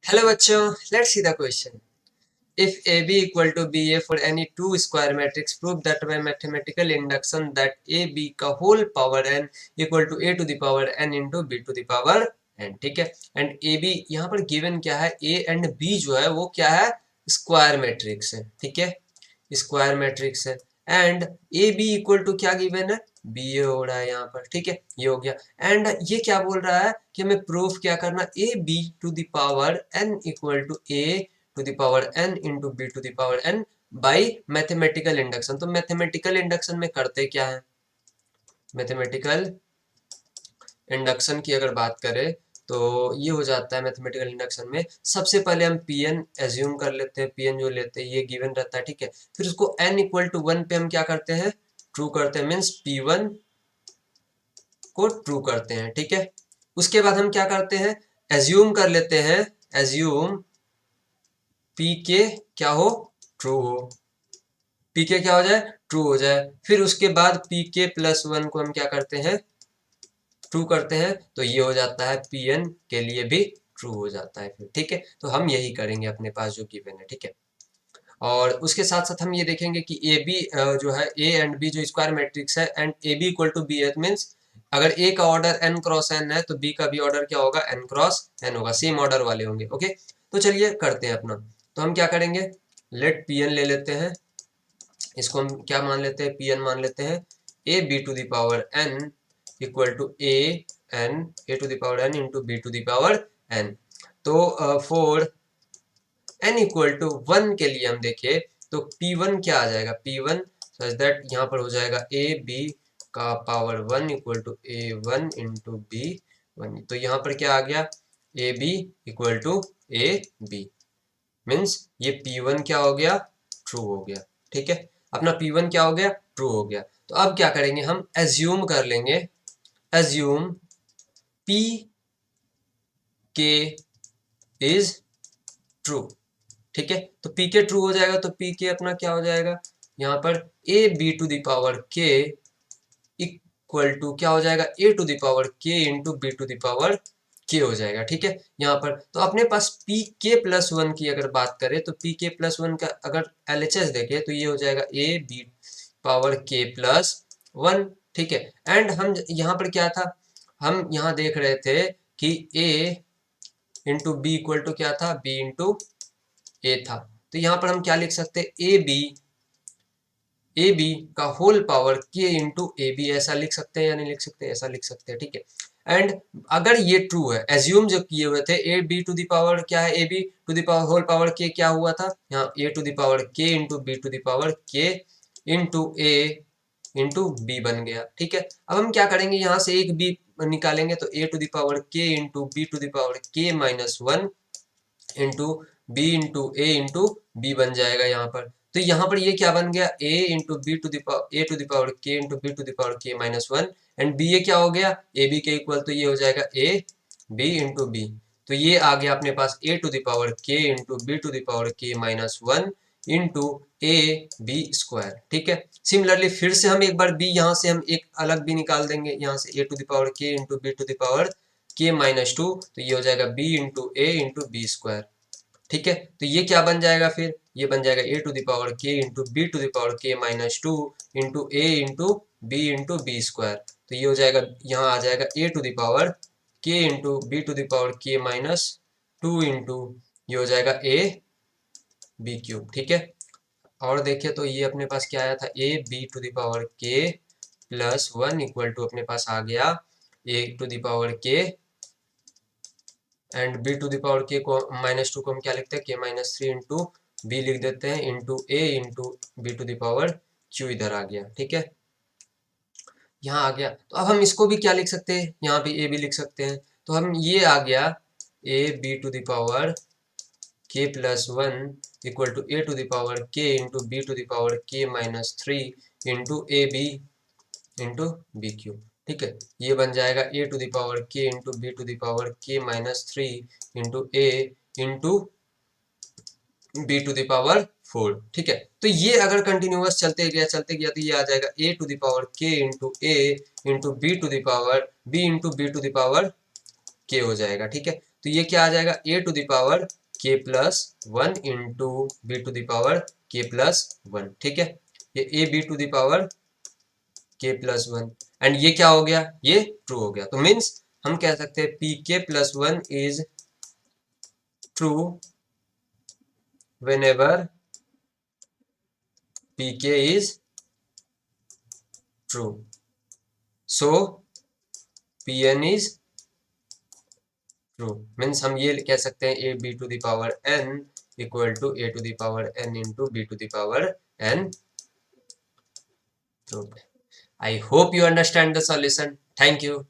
Hello बच्चों, let's see the question. If AB equal to BA for any two square matrix, prove that by mathematical induction that AB का whole power n equal to A to the power n into B to the power n. ठीक है, and AB यहाँ पर given क्या है, A and B जो है वो क्या है, स्क्वायर मैट्रिक्स है. ठीक है, स्क्वायर मैट्रिक्स है and A B equal to क्या गिवन है, बी ए हो रहा है यहाँ पर. ठीक है, ये हो गया. एंड ये क्या बोल रहा है कि हमें प्रूफ क्या करना, A B to the power N equal to A to the power N into B to the power N by mathematical induction. तो मैथमेटिकल इंडक्शन में करते क्या है, मैथमेटिकल इंडक्शन की अगर बात करें तो ये हो जाता है मैथमेटिकल इंडक्शन में. सबसे पहले हम पी एन एज्यूम कर लेते हैं, पी एन जो लेते हैं ये गिवन रहता है. ठीक है, फिर उसको एन इक्वल टू वन पे हम क्या करते हैं, ट्रू करते हैं, मीन्स पी वन को ट्रू करते हैं. ठीक है, उसके बाद हम क्या करते हैं, एज्यूम कर लेते हैं, एज्यूम पी के क्या हो, ट्रू हो, पी के क्या हो जाए, ट्रू हो जाए. फिर उसके बाद पी के प्लस वन को हम क्या करते हैं, ट्रू करते हैं, तो ये हो जाता है पी एन के लिए भी ट्रू हो जाता है फिर. ठीक है, तो हम यही करेंगे अपने पास जो गिवन है. ठीक है, और उसके साथ साथ हम ये देखेंगे कि ए बी जो है, ए एंड बी जो स्क्वायर मैट्रिक्स है and A B equal to B है, मीन्स अगर ए का ऑर्डर एन क्रॉस एन है तो बी का भी ऑर्डर क्या होगा, एन क्रॉस एन होगा, सेम ऑर्डर वाले होंगे. ओके, तो चलिए करते हैं अपना. तो हम क्या करेंगे, लेट पी एन ले लेते हैं, इसको हम क्या मान लेते हैं, पी एन मान लेते हैं, A B to the power N equal to A N, A to the power N into B to the power N. तो for N equal to one के लिए हम देखें तो पी वन क्या आ जाएगा, पी वन सच दैट यहाँ पर हो जाएगा ए बी का power one equal to A one into B one. तो यहाँ पर क्या आ गया, A B equal to A B, means ये पी वन क्या हो गया, ट्रू हो गया. ठीक है, अपना पी वन क्या हो गया, ट्रू हो गया. तो अब क्या करेंगे, हम एज्यूम कर लेंगे, एज्यूम पी के इज ट्रू. ठीक है, तो पी के ट्रू हो जाएगा तो पी के अपना क्या हो जाएगा, यहाँ पर A B to the power K equal to क्या हो जाएगा, A to the power K into B to the power K हो जाएगा. ठीक है, यहाँ पर तो अपने पास पी के प्लस वन की अगर बात करें तो पी के प्लस वन का अगर एलएचएस देखें तो ये हो जाएगा A B power K plus one. ठीक है, एंड हम यहाँ पर क्या था, हम यहाँ देख रहे थे कि ए इंटू बी इक्वल टू क्या था, बी इंटू ए था. तो यहाँ पर हम क्या लिख सकते हैं, ए बी का whole power K into A B, ऐसा लिख सकते हैं या नहीं लिख सकते, ऐसा लिख सकते हैं. ठीक है, एंड अगर ये ट्रू है, एज्यूम जो किए हुए थे A B to the power क्या है, A B to the power whole power K क्या हुआ था, यहाँ A to the power K into B to the power K into A into B बन गया. ठीक है, अब हम क्या करेंगे, यहाँ से एक बी निकालेंगे तो A to the power K into B to the power K minus one into B into A into B बन जाएगा यहाँ पर. तो यहाँ पर ये क्या बन गया, A into B to the power A to the power K into B to the power K minus one, and B A क्या हो गया, ए बी के इक्वल, तो ये हो जाएगा ए बी इंटू बी. तो ये आ गया अपने पास A to the power K into B to the power K minus one into A B square. ठीक है, सिमिलरली फिर से हम एक बार बी यहाँ से हम एक अलग बी निकाल देंगे, यहाँ से ए to the power K into B to the power K minus to, तो ये हो जाएगा B into A into B square. ठीक है, तो ये क्या बन जाएगा, फिर ये बन जाएगा A to the power K into B to the power K minus two into A into B square. तो ये हो जाएगा, यहाँ आ जाएगा A to the power K into B to the power K minus two into ये हो जाएगा ए बी क्यूब. ठीक है, और देखिए तो ये अपने पास क्या आया था, A B to the power K plus one equal to अपने पास आ गया A to the power K and B to the power K को माइनस टू को हम क्या लिखते हैं, के माइनस थ्री इंटू बी लिख देते हैं into A into B to the power Q इधर आ गया. ठीक है, यहाँ आ गया. तो अब हम इसको भी क्या लिख सकते हैं, यहाँ भी ए भी लिख सकते हैं. तो हम ये आ गया A B to the power K plus one equal to A to the power K into B to the power K minus three into A B into B Q. ठीक है, ये बन जाएगा A to the power K into B to the power K minus three into A into B to the power four. ठीक है, तो ये अगर कंटिन्यूअस चलते गया तो ये आ जाएगा A to the power K into A into B to the power B into B to the power K हो जाएगा. ठीक है, तो ये क्या आ जाएगा, A to the power K plus one into B to the power K plus one. ठीक है, ये A B to the power K plus one, and ये क्या हो गया, ये ट्रू हो गया। तो मीन्स हम कह सकते हैं P K plus one is true whenever pk is true, so pn is true। Means हम ये कह सकते हैं a b to the power n equal to a to the power n into b to the power n true। I hope you understand the solution. Thank you.